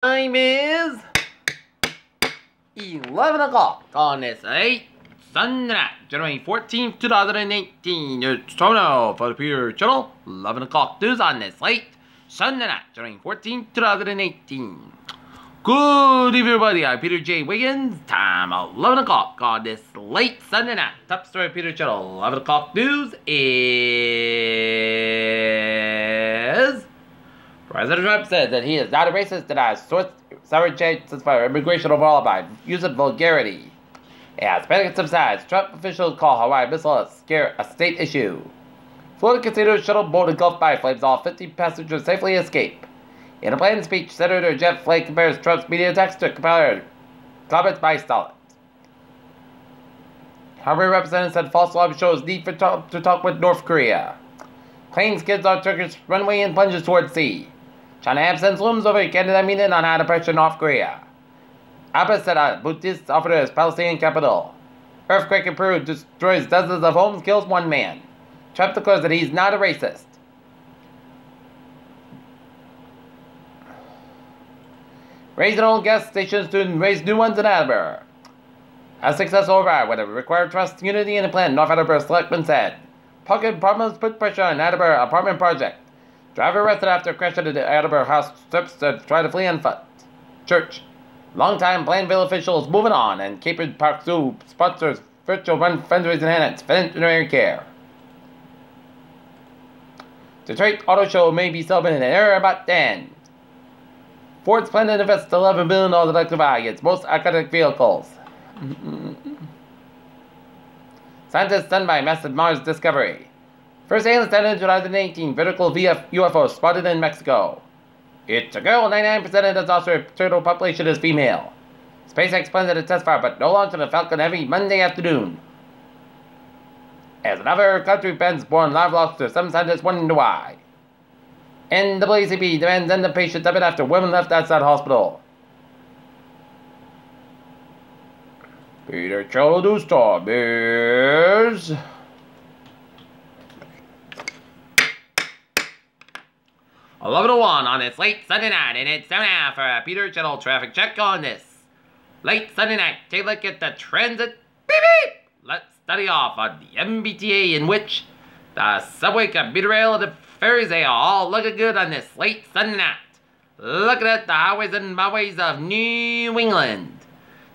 Time is 11 o'clock on this late Sunday night, January 14th, 2018. It's Tono for the Peter Channel. 11 o'clock news on this late Sunday night, January 14th, 2018. Good evening, everybody. I'm Peter J. Wiggins. Time 11 o'clock on this late Sunday night. Top story Peter Channel. 11 o'clock news is... President Trump said that he is not a racist, denies sovereign changes for immigration overall by use of vulgarity. As panic subsides, Trump officials call Hawaii missile a state issue. Florida casino shuttle boat engulfed by flames, all 50 passengers safely escape. In a planned speech, Senator Jeff Flake compares Trump's media attacks to comments by Stalin. Hawaii representative said false alarm shows need for Trump to talk with North Korea. Plane skids on Turkish runway and plunges towards sea. China absence looms over Canada meeting on how to pressure North Korea. Abbas said Buddhist offered as Palestinian capital. Earthquake in Peru destroys dozens of homes, kills one man. Trump declares that he's not a racist. Raising old gas stations to raise new ones in Attleboro. A successful override would have required trust, unity, and a plan, North Attleboro selectmen said. Pocket problems put pressure on Attleboro apartment project. Driver arrested after crash into the Attleboro house steps to try to flee on foot. Church. Longtime Plainville officials moving on, and Capron Park Zoo sponsors virtual run fundraising events, veterinary care. Detroit Auto Show may be celebrating an era about 10. Ford's plan to invest $11 billion to electrify its most iconic vehicles. Scientists stunned by massive Mars discovery. First alien sighted in 2018, vertical UFO spotted in Mexico. It's a girl, 99% of the saucer turtle population is female. SpaceX plans to test fire, but no launch on the Falcon Heavy Monday afternoon. As another country bans born live lobster, some scientists wonder why. NAACP demands end the patient debit after women left outside hospital. Peter Cholo do Strawberries. 11:01 on this late Sunday night, and it's time now for a Peter Channel traffic check on this late Sunday night. Take a look at the transit. Beep beep. Let's study off on the MBTA, in which the subway, commuter rail, and the ferries, they are all looking good on this late Sunday night. Looking at the highways and byways of New England,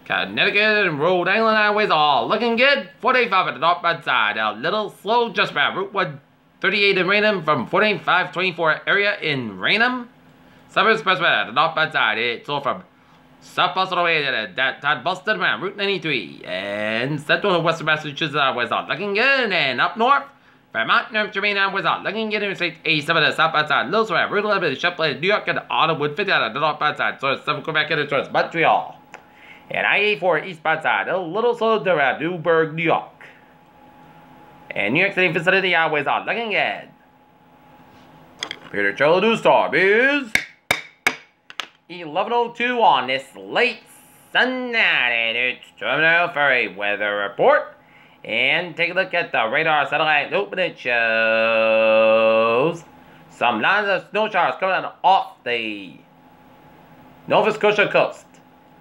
Connecticut, and Rhode Island highways are all looking good. 485 at the northbound side, a little slow just about Route 138 in Raynham from 485-24 area in Raynham. Suburban Expressway at the northbound side, it's all from South Boston away to Todd Boston around Route 93. And Central and Western Massachusetts highways are looking good. And up north, Vermont, New Hampshire, Maine highways are looking good. Interstate 87 at the southbound side, Little around Route 11, Champlain, New York, and Autowood 50 at the northbound side. So it's 7 Quebec and towards Montreal. And I-84 eastbound side, a little slow around Newburgh, New York. And New York City vicinity highways are looking good. Peter Cholo News Star is 11:02 on this late Sunday night, and it's Terminal Ferry weather report. And take a look at the radar satellite open. It shows some lines of snow showers coming off the Nova Scotia coast.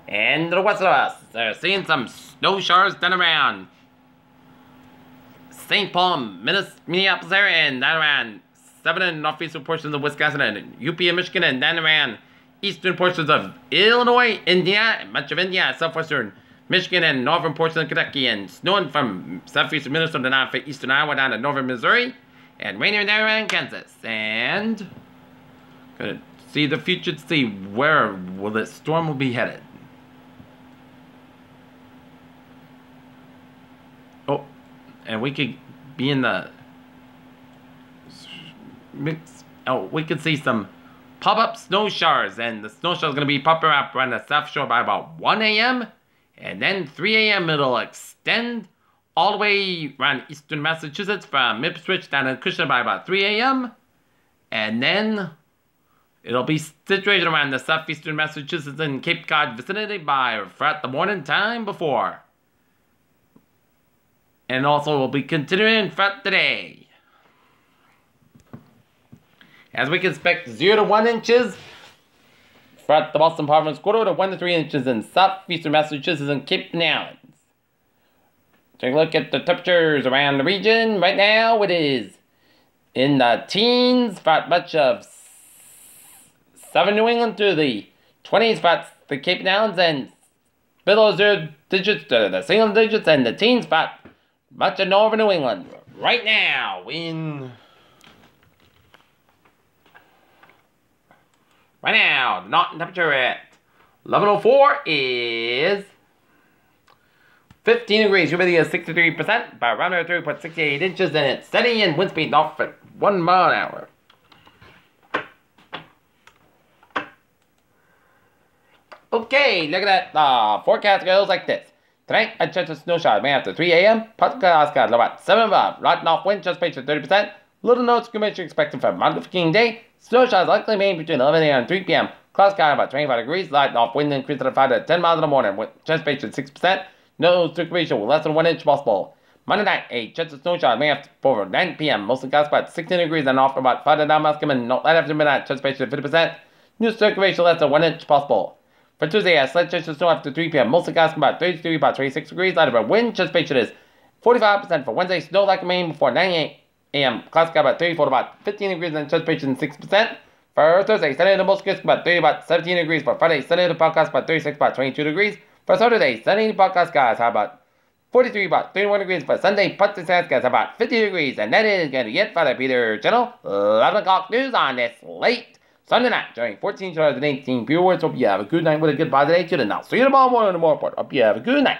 And to the west of us, they're seeing some snow showers down around St. Paul, Minneapolis area, and down around southern and northeastern portions of Wisconsin, and UP and Michigan, and down around eastern portions of Illinois, Indiana, and much of India, southwestern Michigan, and northern portions of Kentucky, and snowing from southeastern Minnesota down to eastern Iowa down to northern Missouri, and raining down around Kansas. And gonna see the future to see where will the storm will be headed. Oh, and we could be in the mix. Oh, we could see some pop-up snow showers, and the snow shower is going to be popping up around the South Shore by about 1 a.m. and then 3 a.m. it'll extend all the way around eastern Massachusetts from Ipswich down to Cushing by about 3 a.m. and then it'll be situated around the southeastern Massachusetts and Cape Cod vicinity by throughout the morning time before. And also will be continuing throughout the day. As we can expect 0 to 1 inches throughout the Boston Province, quarter to 1 to 3 inches in southeastern Massachusetts and Cape Islands. Take a look at the temperatures around the region. Right now, it is in the teens for much of southern New England to the 20s for the Cape Islands, and below 0 digits to the single digits, and the teens for much of northern New England. Right now, Norton temperature at 11:04 is 15 degrees. Humidity is 63%, by around 3.68 inches, and it's steady, and wind speed off at 1 mile an hour. Okay, look at that. The forecast goes like this. Tonight, a chance of snow showers may after 3 a.m. Podcast low at 7 above. Rotten off wind, just pitch at 30%. Little notes commission expected for Martin Luther King Day. Snow showers likely made between 11 a.m. and 3 p.m. Cloud sky about 25 degrees. Light off wind increase at 5 to 10 miles in the morning. With chance pitch at 6%. No circulation with less than 1 inch possible. Monday night, a chance of snow showers may after over 9 p.m. Mostly clouds about 16 degrees and off about 5 to 9 miles coming. Right after midnight, chance pitch at 50%. New circulation less than 1 inch possible. For Tuesday, a slight chance of snow after 3 p.m. Mostly clouds about 33, about 26 degrees. Light of wind, chance pitch is 45%. For Wednesday, snow like Maine before 9 a.m. Clouds sky about 34 to about 15 degrees and chance pitch 6%. For Thursday, sunny to most crisp about 30, about 17 degrees. For Friday, sunny to podcast about 36, about 22 degrees. For Saturday, sunny to podcast skies about 43, about 31 degrees. For Sunday, put the skies about 50 degrees. And that is going to be it for the Peter Channel 11 o'clock news on this late Sunday night during 14 hours and 18 viewers. Hope you have a good night with a good positive attitude. And I'll see you tomorrow morning in the more report. Hope you have a good night.